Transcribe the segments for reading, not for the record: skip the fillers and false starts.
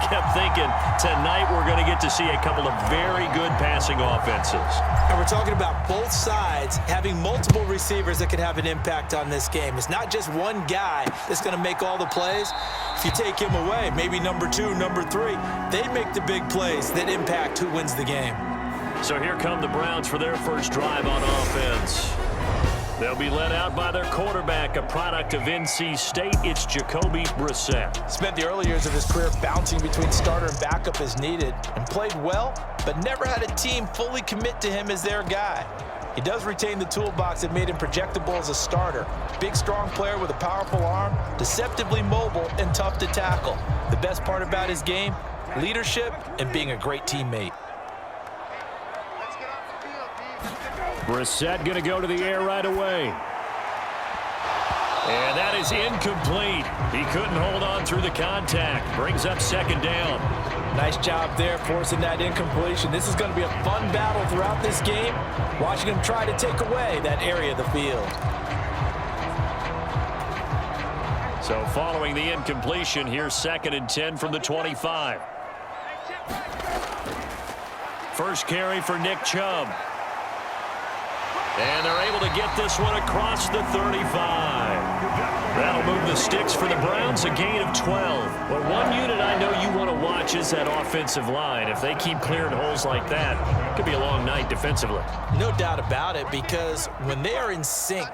kept thinking tonight we're going to get to see a couple of very good passing offenses. And we're talking about both sides having multiple receivers that can have an impact on this game. It's not just one guy that's going to make all the plays. If you take him away, maybe number 2, number 3, they make the big plays that impact who wins the game. So here come the Browns for their first drive on offense. They'll be led out by their quarterback, a product of NC State. It's Jacoby Brissett. Spent the early years of his career bouncing between starter and backup as needed, and played well, but never had a team fully commit to him as their guy. He does retain the toolbox that made him projectable as a starter. Big, strong player with a powerful arm, deceptively mobile, and tough to tackle. The best part about his game, leadership and being a great teammate. Brissett going to go to the air right away. And that is incomplete. He couldn't hold on through the contact. Brings up second down. Nice job there forcing that incompletion. This is going to be a fun battle throughout this game. Watching him try to take away that area of the field. So following the incompletion, here's 2nd and 10 from the 25. First carry for Nick Chubb. And they're able to get this one across the 35. That'll move the sticks for the Browns, a gain of 12. But one unit I know you want to watch is that offensive line. If they keep clearing holes like that, it could be a long night defensively. No doubt about it, because when they are in sync,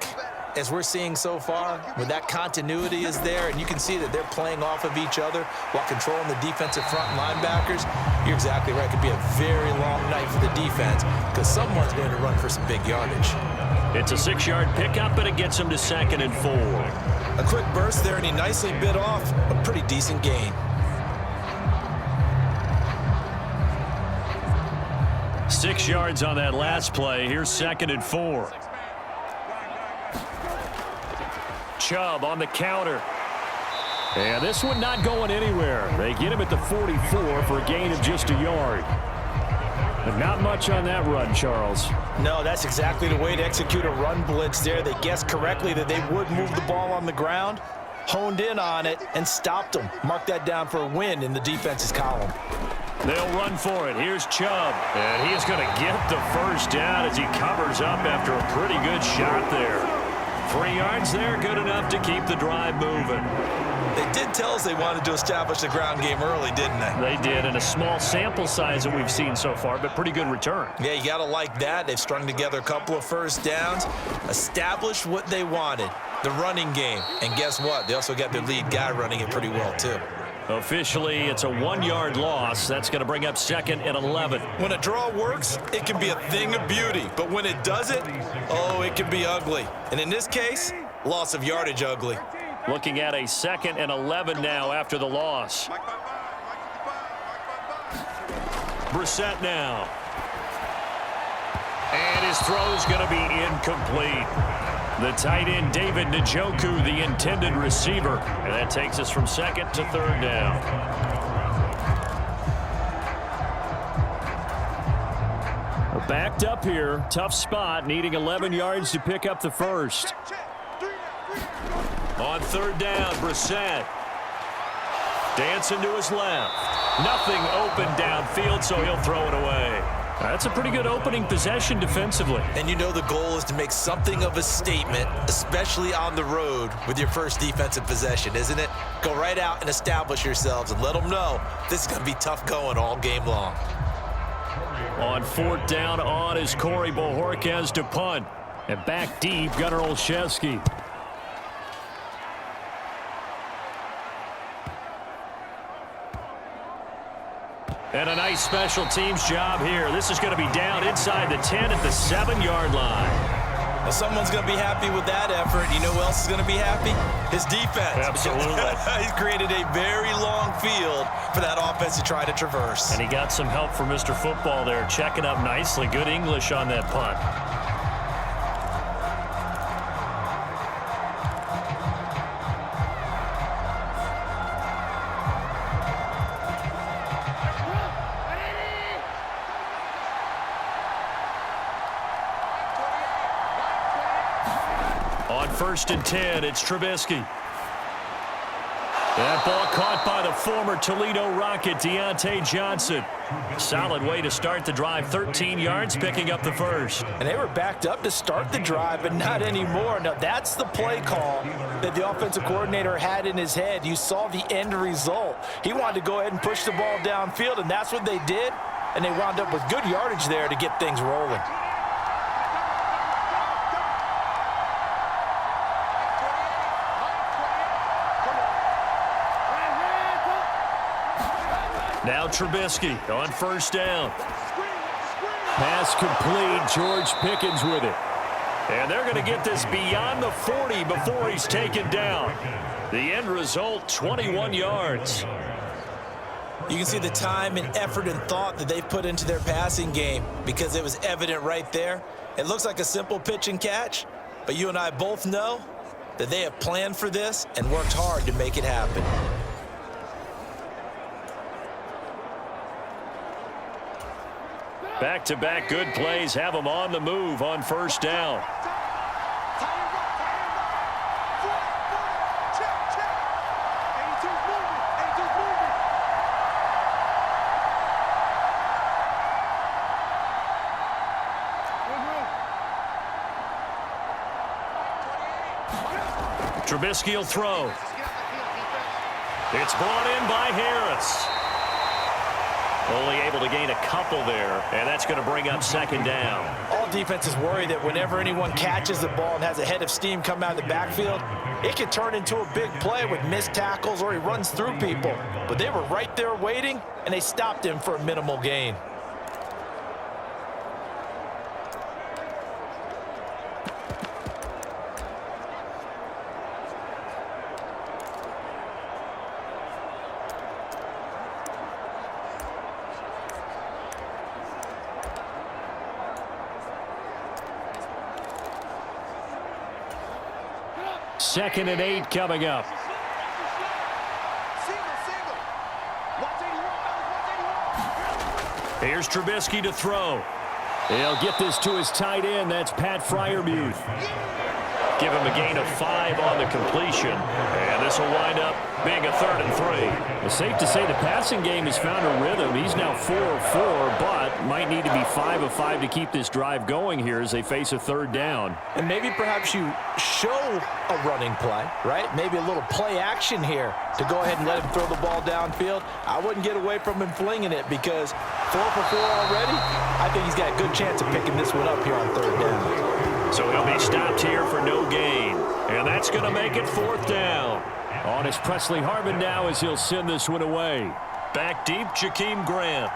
as we're seeing so far, when that continuity is there, and you can see that they're playing off of each other while controlling the defensive front and linebackers, you're exactly right. It could be a very long night for the defense because someone's going to run for some big yardage. It's a 6-yard pickup, and it gets him to 2nd and 4. A quick burst there, and he nicely bit off a pretty decent gain. Six yards on that last play. Here's 2nd and 4. Chubb on the counter. And this one not going anywhere. They get him at the 44 for a gain of just a yard. But not much on that run, Charles. No, that's exactly the way to execute a run blitz there. They guessed correctly that they would move the ball on the ground, honed in on it, and stopped them. Mark that down for a win in the defense's column. They'll run for it. Here's Chubb. And he is going to get the first down as he covers up after a pretty good shot there. 3 yards there, good enough to keep the drive moving. They did tell us they wanted to establish the ground game early, didn't they? They did, in a small sample size that we've seen so far, but pretty good return. Yeah, you got to like that. They've strung together a couple of first downs, established what they wanted, the running game. And guess what? They also got their lead guy running it pretty well, too. Officially, it's a 1-yard loss. That's going to bring up 2nd and 11. When a draw works, it can be a thing of beauty. But when it doesn't, oh, it can be ugly. And in this case, loss of yardage ugly. Looking at a 2nd and 11 now after the loss. Brissett now. And his throw's going to be incomplete. The tight end, David Njoku, the intended receiver. And that takes us from 2nd to 3rd down. We're backed up here. Tough spot, needing 11 yards to pick up the first. On 3rd down, Brissett. Dancing to his left. Nothing open downfield, so he'll throw it away. That's a pretty good opening possession defensively. And you know the goal is to make something of a statement, especially on the road with your first defensive possession, isn't it? Go right out and establish yourselves and let them know this is going to be tough going all game long. On 4th down, on is Corey Bojorquez to punt. And back deep, Gunnar Olszewski. And a nice special teams job here. This is going to be down inside the 10 at the 7-yard line. Well, someone's going to be happy with that effort. You know who else is going to be happy? His defense. Absolutely. He's created a very long field for that offense to try to traverse. And he got some help from Mr. Football there, checking up nicely. Good English on that punt. On 1st and 10, it's Trubisky. That ball caught by the former Toledo Rocket, Deontay Johnson. Solid way to start the drive, 13 yards, picking up the first. And they were backed up to start the drive, but not anymore. Now, that's the play call that the offensive coordinator had in his head. You saw the end result. He wanted to go ahead and push the ball downfield, and that's what they did. And they wound up with good yardage there to get things rolling. Now Trubisky on first down. Pass complete. George Pickens with it. And they're going to get this beyond the 40 before he's taken down. The end result, 21 yards. You can see the time and effort and thought that they've put into their passing game because it was evident right there. It looks like a simple pitch and catch, but you and I both know that they have planned for this and worked hard to make it happen. Back-to-back good plays have them on the move on first down. Trubisky will throw. It's brought in by Harris. Only able to gain a couple there, and that's going to bring up second down. All defenses worry that whenever anyone catches the ball and has a head of steam come out of the backfield, it can turn into a big play with missed tackles or he runs through people. But they were right there waiting, and they stopped him for a minimal gain. Second and 8 coming up. Here's Trubisky to throw. He'll get this to his tight end. That's Pat Freiermuth. Give him a gain of 5 on the completion. And this will wind up being a 3rd and 3. It's safe to say the passing game has found a rhythm. He's now 4 of 4, but might need to be 5 of 5 to keep this drive going here as they face a 3rd down. And maybe perhaps you show a running play, right? Maybe a little play action here to go ahead and let him throw the ball downfield. I wouldn't get away from him flinging it because 4 for 4 already, I think he's got a good chance of picking this one up here on 3rd down. So he'll be stopped here for no gain. And that's going to make it 4th down. On is Presley Harmon now as he'll send this one away. Back deep, Jakeem Grant.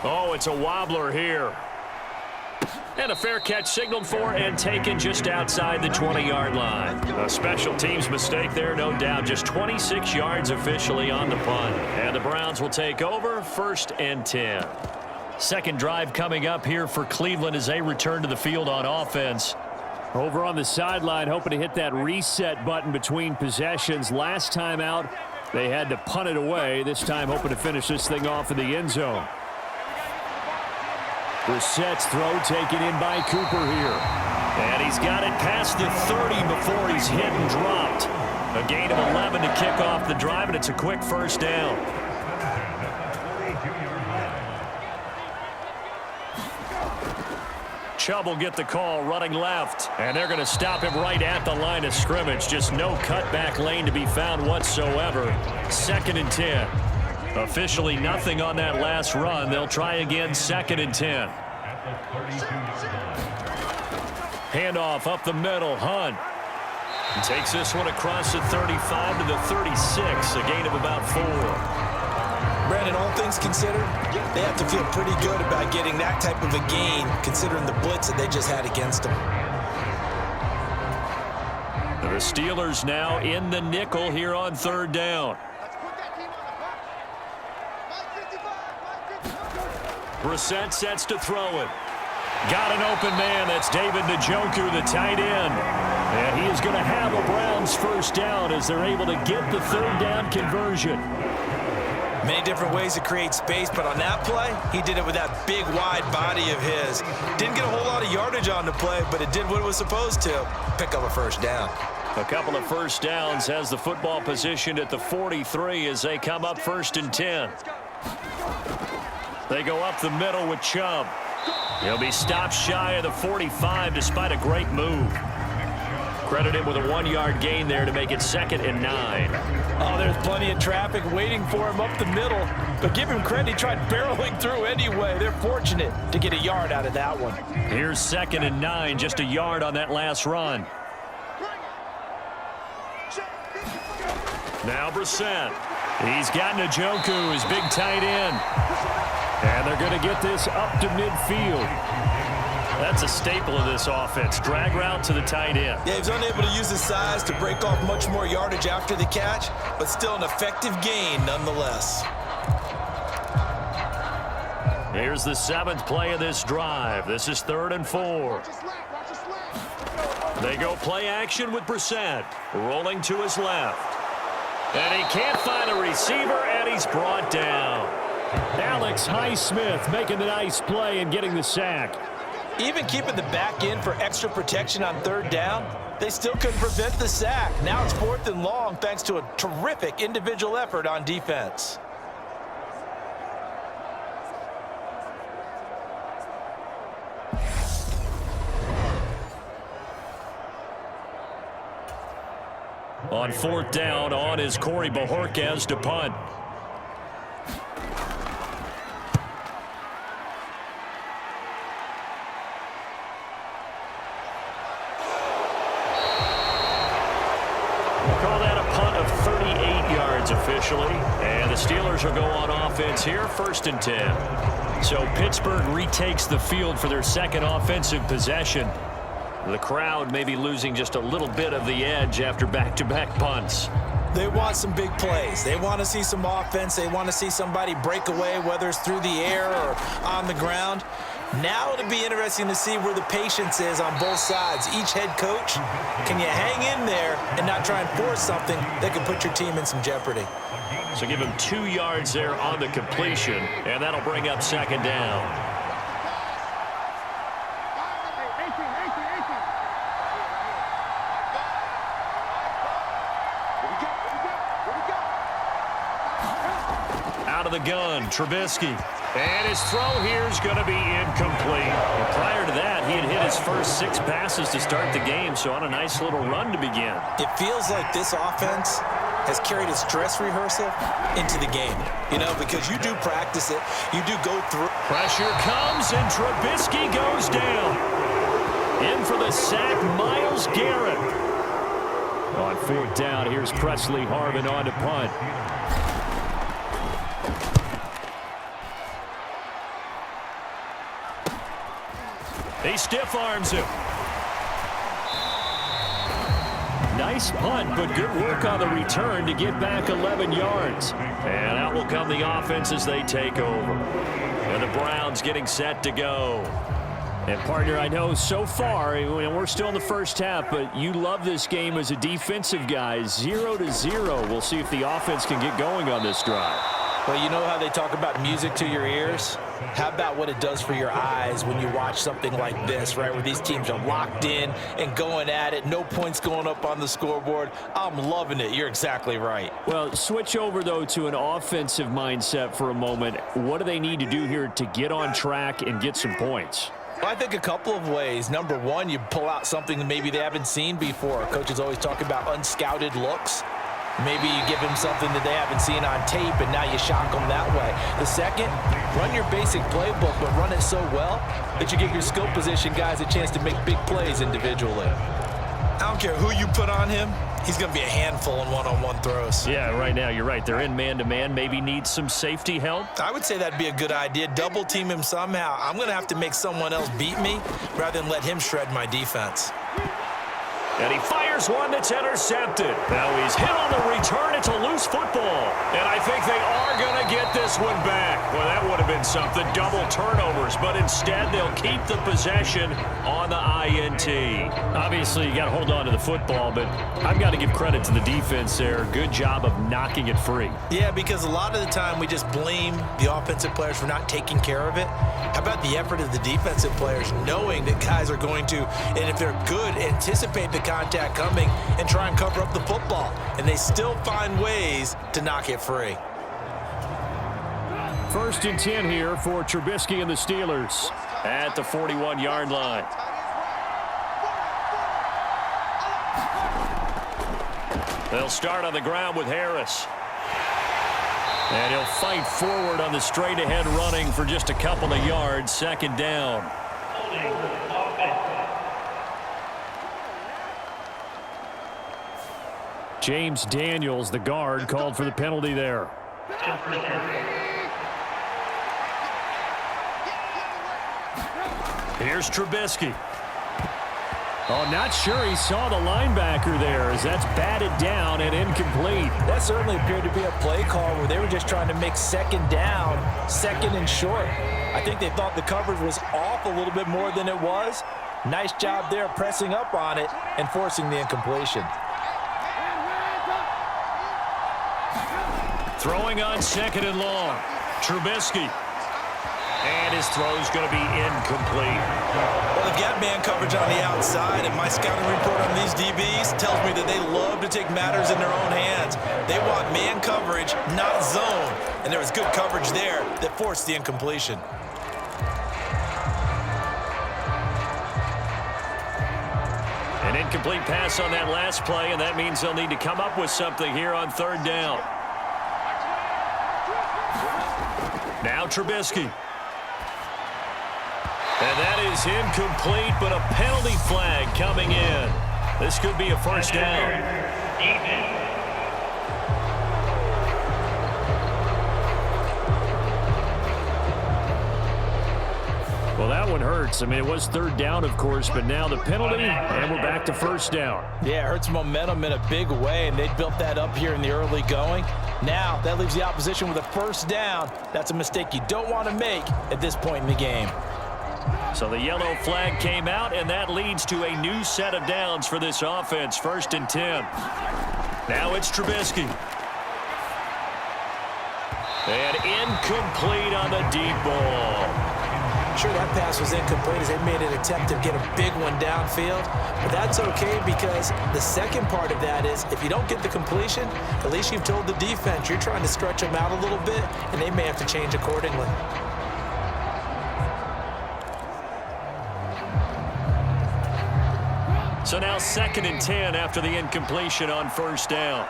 Oh, it's a wobbler here. And a fair catch signaled for and taken just outside the 20-yard line. A special teams mistake there, no doubt. Just 26 yards officially on the punt. And the Browns will take over, 1st and 10. Second drive coming up here for Cleveland as they return to the field on offense. Over on the sideline, hoping to hit that reset button between possessions. Last time out, they had to punt it away. This time hoping to finish this thing off in the end zone. Brissett's throw taken in by Cooper here. And he's got it past the 30 before he's hit and dropped. A gain of 11 to kick off the drive, and it's a quick 1st down. Chubb will get the call running left. And they're going to stop him right at the line of scrimmage. Just no cutback lane to be found whatsoever. 2nd and 10. Officially nothing on that last run. They'll try again, 2nd and 10. Handoff up the middle. Hunt takes this one across the 35 to the 36. A gain of about 4. Brandon, all things considered, they have to feel pretty good about getting that type of a gain considering the blitz that they just had against them. The Steelers now in the nickel here on 3rd down. Brissett sets to throw it. Got an open man. That's David Njoku, the tight end. And he is going to have a Browns 1st down as they're able to get the 3rd down conversion. Many different ways to create space, but on that play, he did it with that big, wide body of his. Didn't get a whole lot of yardage on the play, but it did what it was supposed to. Pick up a first down. A couple of first downs has the football positioned at the 43 as they come up 1st and 10. They go up the middle with Chubb. He'll be stopped shy of the 45 despite a great move. Credit him with a 1-yard gain there to make it 2nd and 9. Oh, there's plenty of traffic waiting for him up the middle. But give him credit, he tried barreling through anyway. They're fortunate to get a yard out of that one. Here's 2nd and 9, just a yard on that last run. Now Brissett. He's got Njoku, his big tight end. And they're going to get this up to midfield. That's a staple of this offense. Drag route to the tight end. Yeah, he's unable to use his size to break off much more yardage after the catch, but still an effective gain nonetheless. Here's the 7th play of this drive. This is 3rd and 4. They go play action with Brissett. Rolling to his left. And he can't find a receiver, and he's brought down. Alex Highsmith making the nice play and getting the sack. Even keeping the back end for extra protection on 3rd down, they still couldn't prevent the sack. Now it's 4th and long thanks to a terrific individual effort on defense. On 4th down, on is Corey Bojorquez to punt. We'll call that a punt of 38 yards officially. And the Steelers will go on offense here, 1st and 10. So Pittsburgh retakes the field for their 2nd offensive possession. The crowd may be losing just a little bit of the edge after back-to-back punts. They want some big plays. They want to see some offense. They want to see somebody break away, whether it's through the air or on the ground. Now it'll be interesting to see where the patience is on both sides. Each head coach, can you hang in there and not try and force something that could put your team in some jeopardy? So give him 2 yards there on the completion, and that'll bring up 2nd down. Out of the gun, Trubisky. And his throw here is going to be incomplete. And prior to that, he had hit his first 6 passes to start the game, so on a nice little run to begin. It feels like this offense has carried a stress rehearsal into the game, you know, because you do practice it. You do go through. Pressure comes, and Trubisky goes down. In for the sack, Myles Garrett. On 4th down, here's Presley Harvin on to punt. He stiff arms him. Nice punt, but good work on the return to get back 11 yards. And out will come the offense as they take over. And the Browns getting set to go. And, partner, I know so far, and we're still in the first half, but you love this game as a defensive guy. 0-0. We'll see if the offense can get going on this drive. Well, you know how they talk about music to your ears? How about what it does for your eyes when you watch something like this, right, where these teams are locked in and going at it, no points going up on the scoreboard? I'm loving it. You're exactly right. Well, switch over, though, to an offensive mindset for a moment. What do they need to do here to get on track and get some points? Well, I think a couple of ways. Number one, you pull out something that maybe they haven't seen before. Coaches always talk about unscouted looks. Maybe you give them something that they haven't seen on tape, and now you shock them that way. The second, run your basic playbook, but run it so well that you give your skill position guys a chance to make big plays individually. I don't care who you put on him. He's going to be a handful in one-on-one throws. Yeah, right now, you're right. They're in man-to-man. Maybe need some safety help. I would say that'd be a good idea. Double team him somehow. I'm going to have to make someone else beat me rather than let him shred my defense. And he fires one that's intercepted. Now he's hit on the return. It's a loose football. And I think they are going to get this one back. Well, that would have been something. Double turnovers. But instead, they'll keep the possession on the INT. Obviously, you got to hold on to the football, but I've got to give credit to the defense there. Good job of knocking it free. Yeah, because a lot of the time we just blame the offensive players for not taking care of it. How about the effort of the defensive players knowing that guys are going to, and if they're good, anticipate the contact coming and try and cover up the football. And they still find ways to knock it free. 1st and 10 here for Trubisky and the Steelers at the 41-yard line. They'll start on the ground with Harris. And he'll fight forward on the straight-ahead running for just a couple of yards. 2nd down. James Daniels, the guard, called for the penalty there. Here's Trubisky. Oh, not sure he saw the linebacker there as that's batted down and incomplete. That certainly appeared to be a play call where they were just trying to make 2nd down, 2nd and short. I think they thought the coverage was off a little bit more than it was. Nice job there pressing up on it and forcing the incompletion. Throwing on 2nd and long. Trubisky. And his throw's going to be incomplete. Well, they've got man coverage on the outside, and my scouting report on these DBs tells me that they love to take matters in their own hands. They want man coverage, not zone. And there was good coverage there that forced the incompletion. An incomplete pass on that last play, and that means they'll need to come up with something here on 3rd down. Now Trubisky. And that is incomplete, but a penalty flag coming in. This could be a 1st down. Well, that one hurts. I mean, it was 3rd down, of course, but now the penalty, and we're back to 1st down. Yeah, it hurts momentum in a big way, and they built that up here in the early going. Now, that leaves the opposition with a 1st down. That's a mistake you don't want to make at this point in the game. So the yellow flag came out, and that leads to a new set of downs for this offense. 1st and 10. Now it's Trubisky. And incomplete on the deep ball. Sure, that pass was incomplete as they made an attempt to get a big one downfield. But that's okay because the second part of that is if you don't get the completion, at least you've told the defense you're trying to stretch them out a little bit, and they may have to change accordingly. So now 2nd and 10 after the incompletion on 1st down.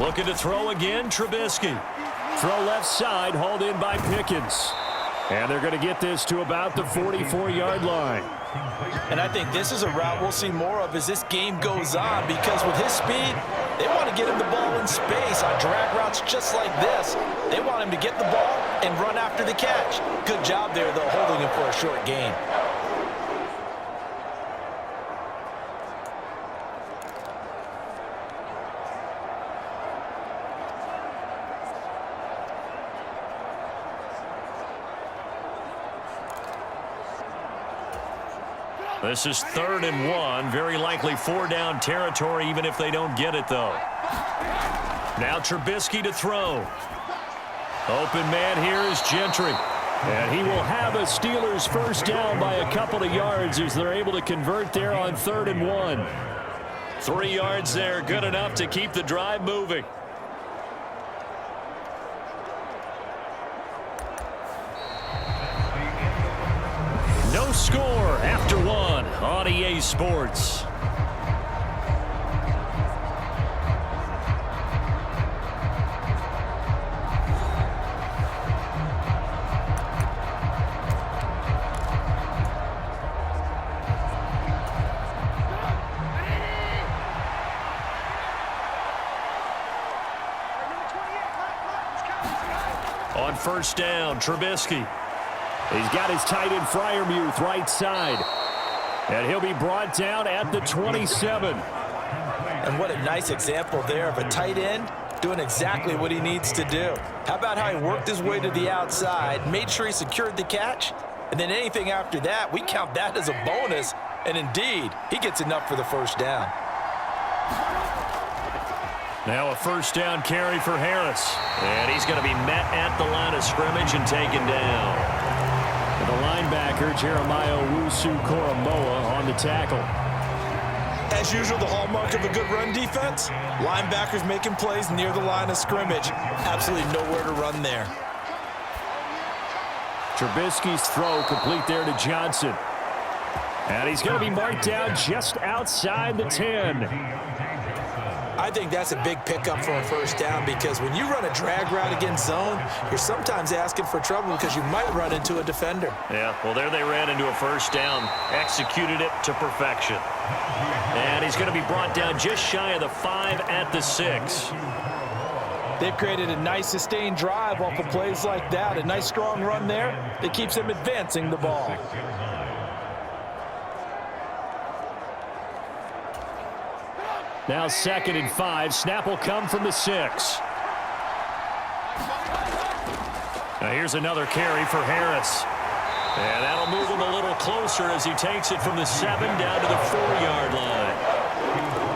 Looking to throw again, Trubisky. Throw left side, hauled in by Pickens. And they're going to get this to about the 44-yard line. And I think this is a route we'll see more of as this game goes on because with his speed, they want to get him the ball in space on drag routes just like this. They want him to get the ball and run after the catch. Good job there, though, holding him for a short gain. This is 3rd and 1. Very likely 4-down territory, even if they don't get it, though. Now Trubisky to throw. Open man here is Gentry. And he will have a Steelers 1st down by a couple of yards as they're able to convert there on 3rd and 1. 3 yards there, good enough to keep the drive moving. No score after 1 on EA Sports. On 1st down, Trubisky. He's got his tight end Freiermuth right side. And he'll be brought down at the 27. And what a nice example there of a tight end doing exactly what he needs to do. How about how he worked his way to the outside, made sure he secured the catch, and then anything after that, we count that as a bonus. And indeed, he gets enough for the first down. Now a first down carry for Harris. And he's going to be met at the line of scrimmage and taken down. The linebacker, Jeremiah Owusu-Koramoah, on the tackle. As usual, the hallmark of a good run defense, linebackers making plays near the line of scrimmage. Absolutely nowhere to run there. Trubisky's throw complete there to Johnson. And he's going to be marked down just outside the 10. I think that's a big pickup for a first down because when you run a drag route against zone, you're sometimes asking for trouble because you might run into a defender. Yeah, well, there they ran into a first down, executed it to perfection. And he's going to be brought down just shy of the 5 at the 6. They've created a nice sustained drive off of plays like that. A nice strong run there that keeps them advancing the ball. Now 2nd and 5. Snap will come from the 6. Now here's another carry for Harris. And that'll move him a little closer as he takes it from the 7 down to the 4-yard line.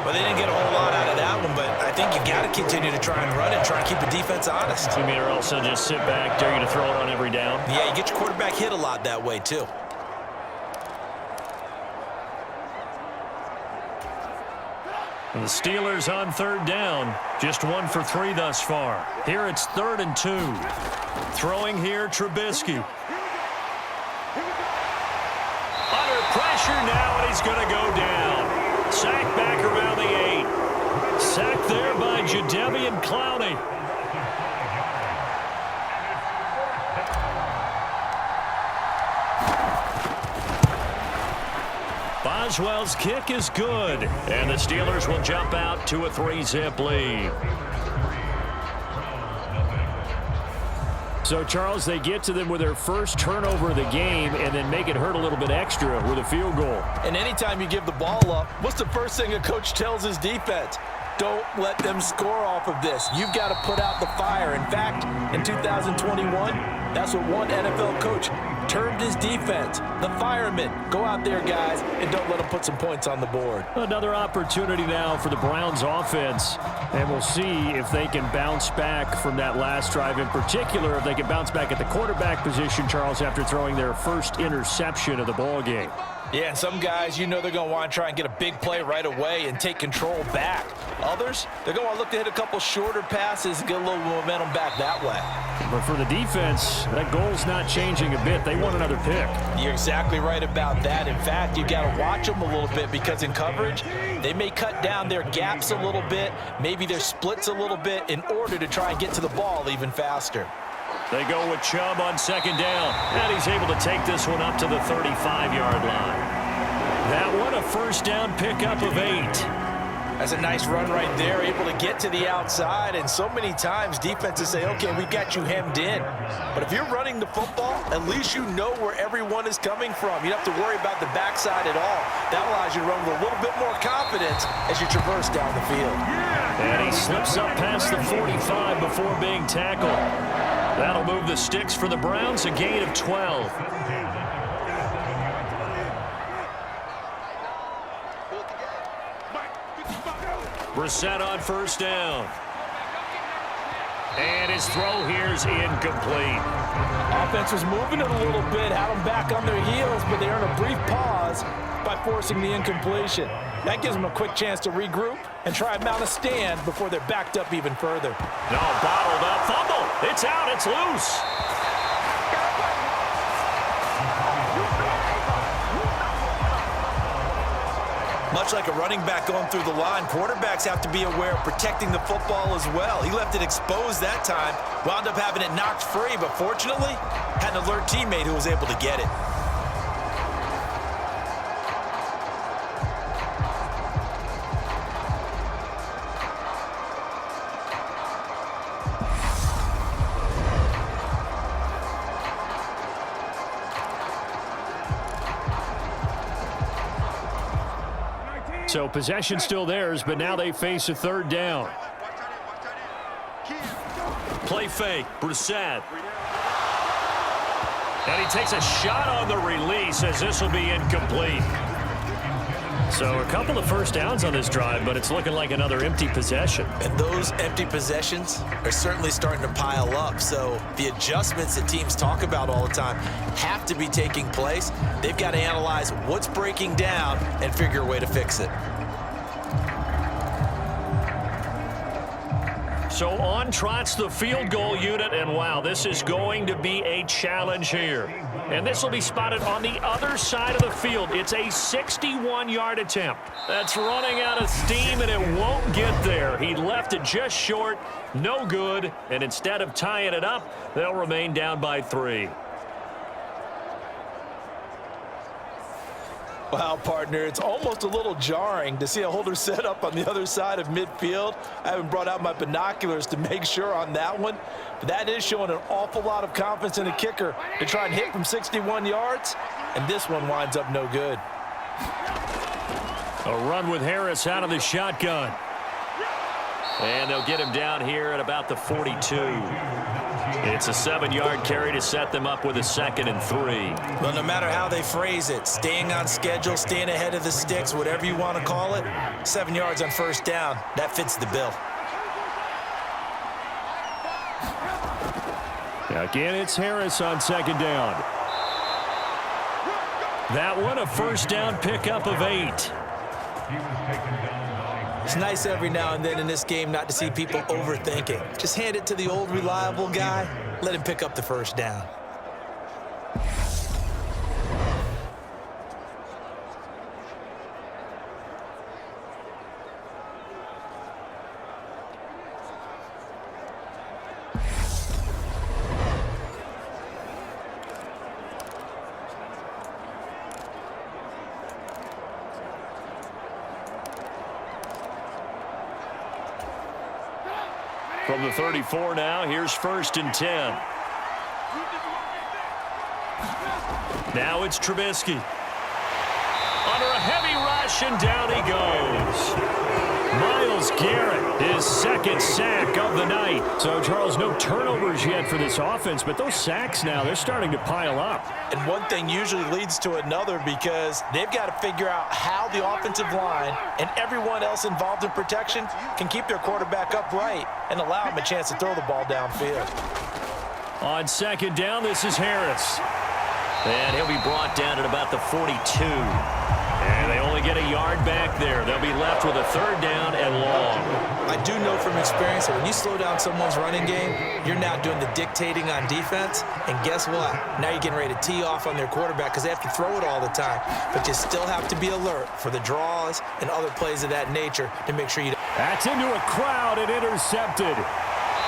Well, they didn't get a whole lot out of that one, but I think you got to continue to try and run it, try and keep the defense honest. You mean or else they'll just sit back, dare you to throw it on every down? Yeah, you get your quarterback hit a lot that way, too. And the Steelers on 3rd down. Just 1 for 3 thus far. Here it's 3rd and 2. Throwing here, Trubisky. Under pressure now, and he's going to go down. Sacked back around the 8. Sacked there by Jadeveon Clowney. Boswell's kick is good, and the Steelers will jump out to a 3-zip lead. So, Charles, they get to them with their first turnover of the game and then make it hurt a little bit extra with a field goal. And anytime you give the ball up, what's the first thing a coach tells his defense? Don't let them score off of this. You've got to put out the fire. In fact, in 2021, that's what one NFL coach termed his defense. The firemen. Go out there, guys, and don't let them put some points on the board. Another opportunity now for the Browns offense. And we'll see if they can bounce back from that last drive, in particular, if they can bounce back at the quarterback position, Charles, after throwing their first interception of the ball game. Yeah, and some guys, you know they're going to want to try and get a big play right away and take control back. Others, they're going to want to look to hit a couple shorter passes and get a little momentum back that way. But for the defense, that goal's not changing a bit. They want another pick. You're exactly right about that. In fact, you got to watch them a little bit because in coverage, they may cut down their gaps a little bit, maybe their splits a little bit in order to try and get to the ball even faster. They go with Chubb on 2nd down, and he's able to take this one up to the 35-yard line. That one a first down pickup of 8. That's a nice run right there, able to get to the outside, and so many times defenses say, okay, we've got you hemmed in. But if you're running the football, at least you know where everyone is coming from. You don't have to worry about the backside at all. That allows you to run with a little bit more confidence as you traverse down the field. And he slips up past the 45 before being tackled. That'll move the sticks for the Browns, a gain of 12. Brissett on first down. And his throw here is incomplete. Offense was moving it a little bit, had them back on their heels, but they earn a brief pause by forcing the incompletion. That gives them a quick chance to regroup and try and mount a stand before they're backed up even further. No, bottled up. Fumble. It's out. It's loose. Much like a running back going through the line, quarterbacks have to be aware of protecting the football as well. He left it exposed that time, wound up having it knocked free, but fortunately, had an alert teammate who was able to get it. So possession still theirs, but now they face a third down. Play fake, Brissett. And he takes a shot on the release as this will be incomplete. So a couple of first downs on this drive, but it's looking like another empty possession. And those empty possessions are certainly starting to pile up. So the adjustments that teams talk about all the time have to be taking place. They've got to analyze what's breaking down and figure a way to fix it. So on trots the field goal unit, and wow, this is going to be a challenge here. And this will be spotted on the other side of the field. It's a 61-yard attempt. That's running out of steam, and it won't get there. He left it just short, no good, and instead of tying it up, they'll remain down by 3. Wow, partner, it's almost a little jarring to see a holder set up on the other side of midfield. I haven't brought out my binoculars to make sure on that one, but that is showing an awful lot of confidence in the kicker to try and hit from 61 yards, and this one winds up no good. A run with Harris out of the shotgun. And they'll get him down here at about the 42. It's a 7-yard carry to set them up with a 2nd and 3. Well, no matter how they phrase it, staying on schedule, staying ahead of the sticks, whatever you want to call it, 7 yards on first down, that fits the bill. Again, it's Harris on 2nd down. That one, a first down pickup of 8. It's nice every now and then in this game not to see people overthinking. Just hand it to the old reliable guy, let him pick up the first down. From the 34 now, here's 1st and 10. Now it's Trubisky. Under a heavy rush, and down he goes. Myles Garrett, his 2nd sack of the night. So, Charles, no turnovers yet for this offense, but those sacks now, they're starting to pile up. And one thing usually leads to another because they've got to figure out how the offensive line and everyone else involved in protection can keep their quarterback upright and allow him a chance to throw the ball downfield. On 2nd down, this is Harris. And he'll be brought down at about the 42. And they only get a yard back there. They'll be left with a 3rd down and long. I do know from experience that when you slow down someone's running game, you're now doing the dictating on defense. And guess what? Now you're getting ready to tee off on their quarterback because they have to throw it all the time. But you still have to be alert for the draws and other plays of that nature to make sure you don't. That's into a crowd and intercepted.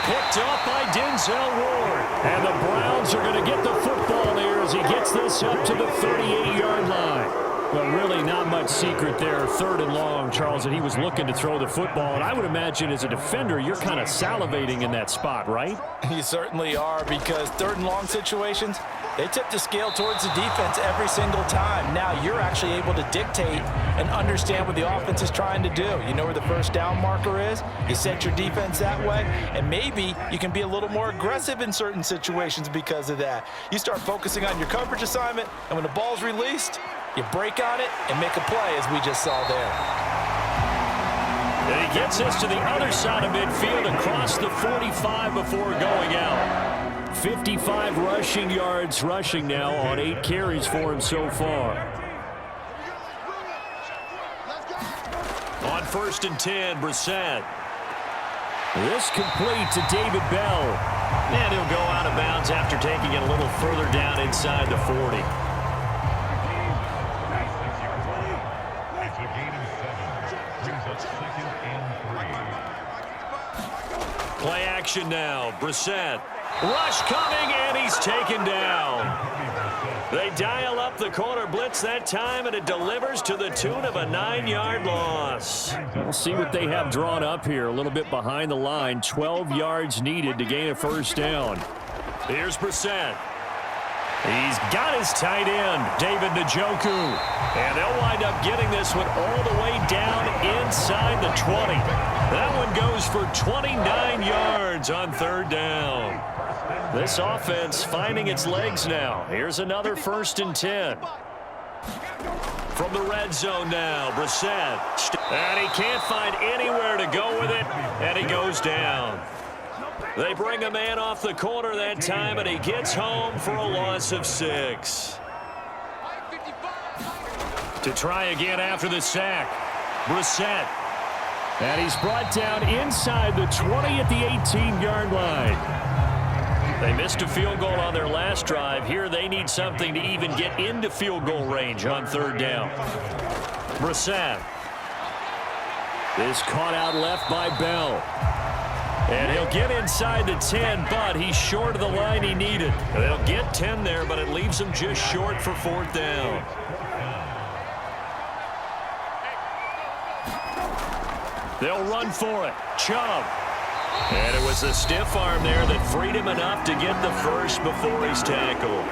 Picked off by Denzel Ward. And the Browns are going to get the football here as he gets this up to the 38-yard line. But really not much secret there. 3rd and long, Charles, and he was looking to throw the football. And I would imagine as a defender, you're kind of salivating in that spot, right? You certainly are, because 3rd and long situations, they tip the scale towards the defense every single time. Now you're actually able to dictate and understand what the offense is trying to do. You know where the first down marker is. You set your defense that way, and maybe you can be a little more aggressive in certain situations because of that. You start focusing on your coverage assignment, and when the ball's released, you break on it and make a play, as we just saw there. And he gets us to the other side of midfield across the 45 before going out. 55 rushing yards rushing now on 8 carries for him so far. On 1st and 10, Brissett. This complete to David Bell. And he'll go out of bounds after taking it a little further down inside the 40. Play action now. Brissett. Rush coming, and he's taken down. They dial up the corner blitz that time, and it delivers to the tune of a 9-yard loss. We'll see what they have drawn up here. A little bit behind the line. 12 yards needed to gain a first down. Here's Brissett. He's got his tight end, David Njoku. And they'll wind up getting this one all the way down inside the 20. That one goes for 29 yards on third down. This offense finding its legs now. Here's another 1st and 10. From the red zone now, Brissett. And he can't find anywhere to go with it, and he goes down. They bring a man off the corner that time, and he gets home for a loss of 6. To try again after the sack, Brissett. And he's brought down inside the 20 at the 18-yard line. They missed a field goal on their last drive. Here they need something to even get into field goal range on third down. Brissett. This caught out left by Bell. And he'll get inside the 10, but he's short of the line he needed. They'll get 10 there, but it leaves him just short for 4th down. They'll run for it. Chubb. And it was a stiff arm there that freed him enough to get the first before he's tackled.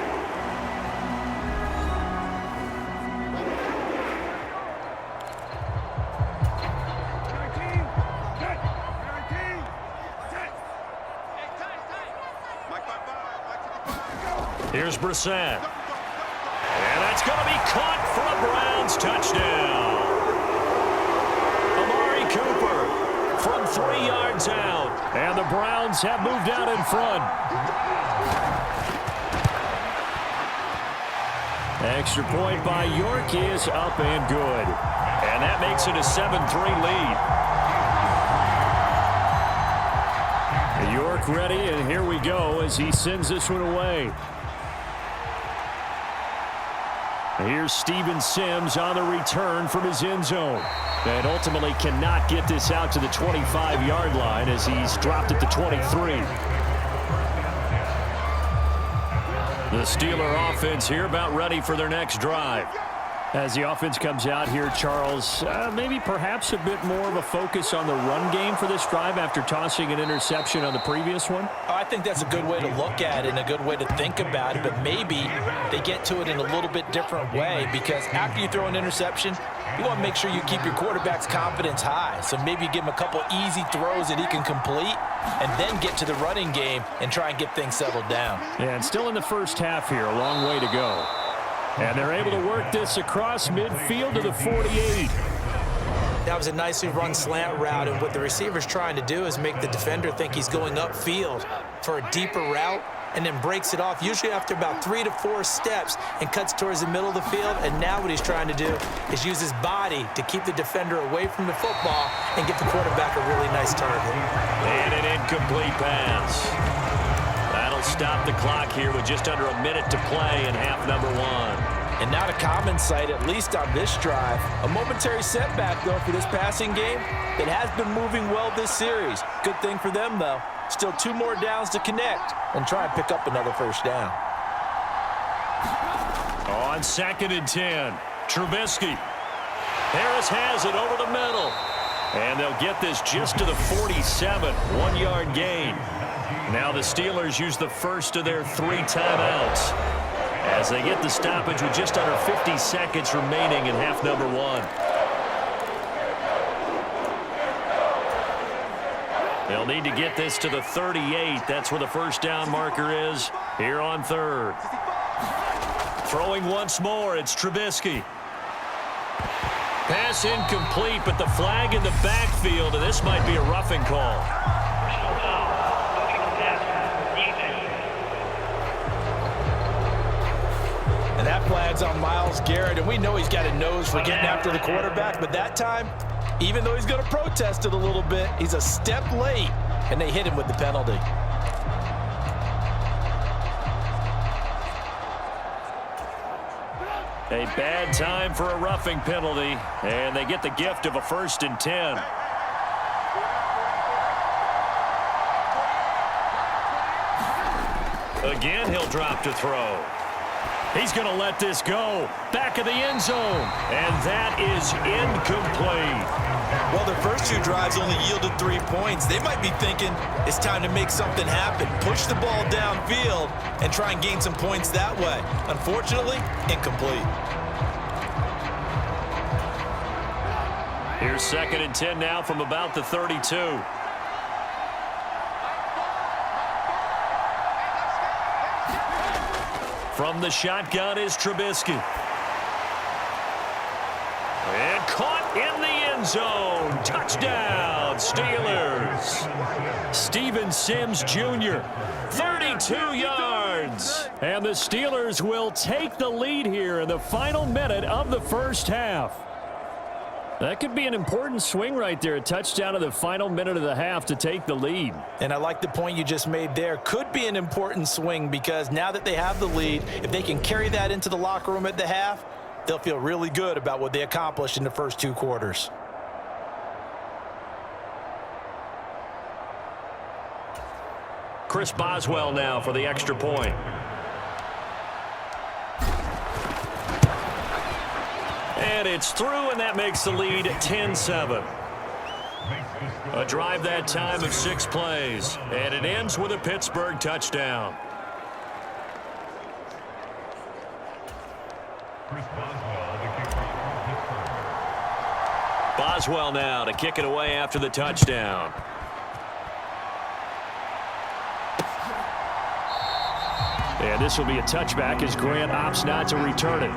Here's Brissett. And that's going to be caught for a Browns touchdown. Amari Cooper from 3 yards out. And the Browns have moved out in front. Extra point by York is up and good. And that makes it a 7-3 lead. York ready, and here we go as he sends this one away. Here's Steven Sims on the return from his end zone. And ultimately cannot get this out to the 25-yard line as he's dropped at the 23. The Steeler offense here about ready for their next drive. As the offense comes out here, Charles, maybe perhaps a bit more of a focus on the run game for this drive after tossing an interception on the previous one? I think that's a good way to look at it and a good way to think about it, but maybe they get to it in a little bit different way because after you throw an interception, you want to make sure you keep your quarterback's confidence high. So maybe you give him a couple easy throws that he can complete and then get to the running game and try and get things settled down. Yeah, and still in the first half here, a long way to go. And they're able to work this across midfield to the 48. That was a nicely run slant route, and what the receiver's trying to do is make the defender think he's going upfield for a deeper route and then breaks it off, usually after about 3 to 4 steps, and cuts towards the middle of the field. And now what he's trying to do is use his body to keep the defender away from the football and get the quarterback a really nice target. And an incomplete pass. That'll stop the clock here with just under a minute to play in half number 1. And not a common sight, at least on this drive. A momentary setback, though, for this passing game that has been moving well this series. Good thing for them, though. Still 2 more downs to connect and try and pick up another first down. On 2nd and 10, Trubisky. Harris has it over the middle. And they'll get this just to the 47, 1-yard gain. Now the Steelers use the first of their 3 timeouts as they get the stoppage with just under 50 seconds remaining in half number 1. They'll need to get this to the 38. That's where the first down marker is here on 3rd. Throwing once more, it's Trubisky. Pass incomplete, but the flag in the backfield, and this might be a roughing call. And that flag's on Myles Garrett, and we know he's got a nose for getting after the quarterback, but that time, even though he's going to protest it a little bit, he's a step late, and they hit him with the penalty. A bad time for a roughing penalty, and they get the gift of a 1st and 10. Again, he'll drop to throw. He's going to let this go. Back of the end zone. And that is incomplete. Well, their first 2 drives only yielded 3 points. They might be thinking it's time to make something happen. Push the ball downfield and try and gain some points that way. Unfortunately, incomplete. Here's 2nd and 10 now from about the 32. From the shotgun is Trubisky. And caught in the end zone. Touchdown, Steelers. Steven Sims Jr., 32 yards. And the Steelers will take the lead here in the final minute of the first half. That could be an important swing right there. A touchdown in the final minute of the half to take the lead. And I like the point you just made there. Could be an important swing because now that they have the lead, if they can carry that into the locker room at the half, they'll feel really good about what they accomplished in the first 2 quarters. Chris Boswell now for the extra point. And it's through, and that makes the lead 10-7. A drive that time of 6 plays, and it ends with a Pittsburgh touchdown. Boswell now to kick it away after the touchdown. And this will be a touchback as Grant opts not to return it.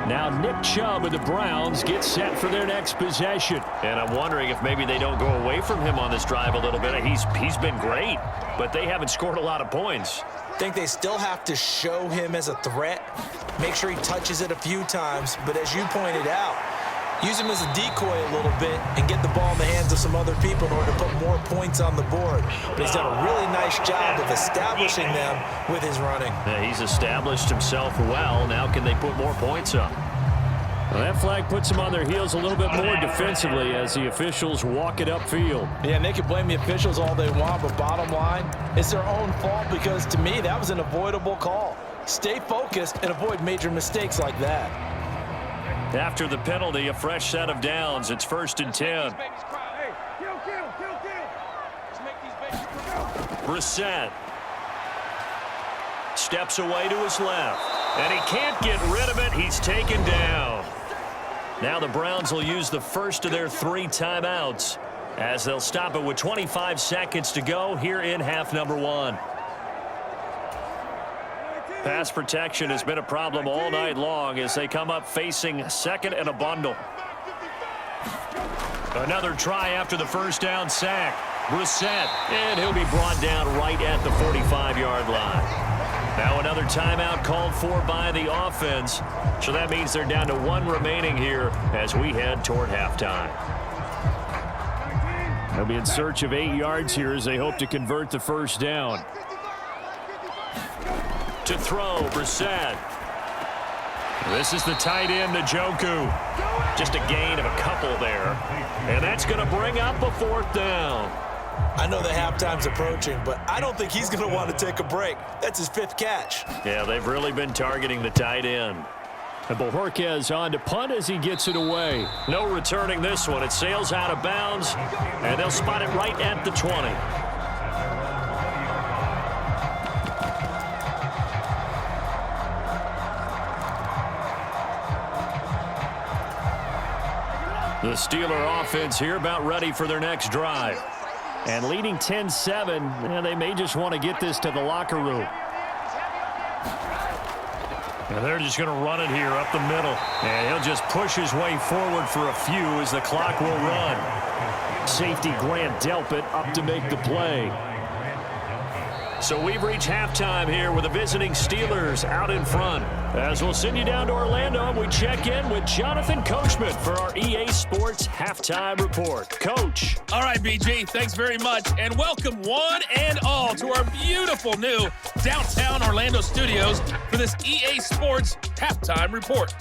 Now Nick Chubb of the Browns gets set for their next possession. And I'm wondering if maybe they don't go away from him on this drive a little bit. He's been great, but they haven't scored a lot of points. I think they still have to show him as a threat. Make sure he touches it a few times. But as you pointed out, use him as a decoy a little bit and get the ball in the hands of some other people in order to put more points on the board. But he's done a really nice job of establishing them with his running. Yeah, he's established himself well. Now can they put more points up? Well, that flag puts them on their heels a little bit more defensively as the officials walk it upfield. Yeah, and they can blame the officials all they want, but bottom line, it's their own fault because, to me, that was an avoidable call. Stay focused and avoid major mistakes like that. After the penalty, a fresh set of downs. It's 1st and 10. Brissett steps away to his left, and he can't get rid of it. He's taken down. Now the Browns will use the first of their 3 timeouts as they'll stop it with 25 seconds to go here in half number 1. Pass protection has been a problem all night long as they come up facing 2nd and a bundle. Another try after the first down sack. Brissett, and he'll be brought down right at the 45-yard line. Now another timeout called for by the offense. So that means they're down to 1 remaining here as we head toward halftime. They'll be in search of 8 yards here as they hope to convert the first down. To throw, Brissett. This is the tight end, Njoku. Just a gain of a couple there. And that's going to bring up a 4th down. I know that halftime's approaching, but I don't think he's going to want to take a break. That's his 5th catch. Yeah, they've really been targeting the tight end. And Bojorquez on to punt as he gets it away. No returning this one. It sails out of bounds, and they'll spot it right at the 20. The Steeler offense here about ready for their next drive. And leading 10-7, and they may just want to get this to the locker room. And they're just going to run it here up the middle. And he'll just push his way forward for a few as the clock will run. Safety Grant Delpit up to make the play. So we've reached halftime here with the visiting Steelers out in front. As we'll send you down to Orlando, and we check in with Jonathan Coachman for our EA Sports Halftime Report. Coach. All right, BG, thanks very much, and welcome one and all to our beautiful new downtown Orlando studios for this EA Sports Halftime Report.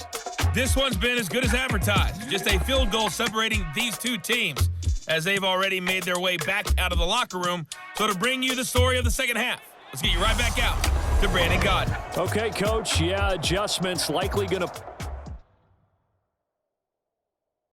This one's been as good as advertised. Just a field goal separating these two teams as they've already made their way back out of the locker room. So to bring you the story of the second half, let's get you right back out to Brandon Gaudin. Okay, Coach. Yeah, adjustments likely going to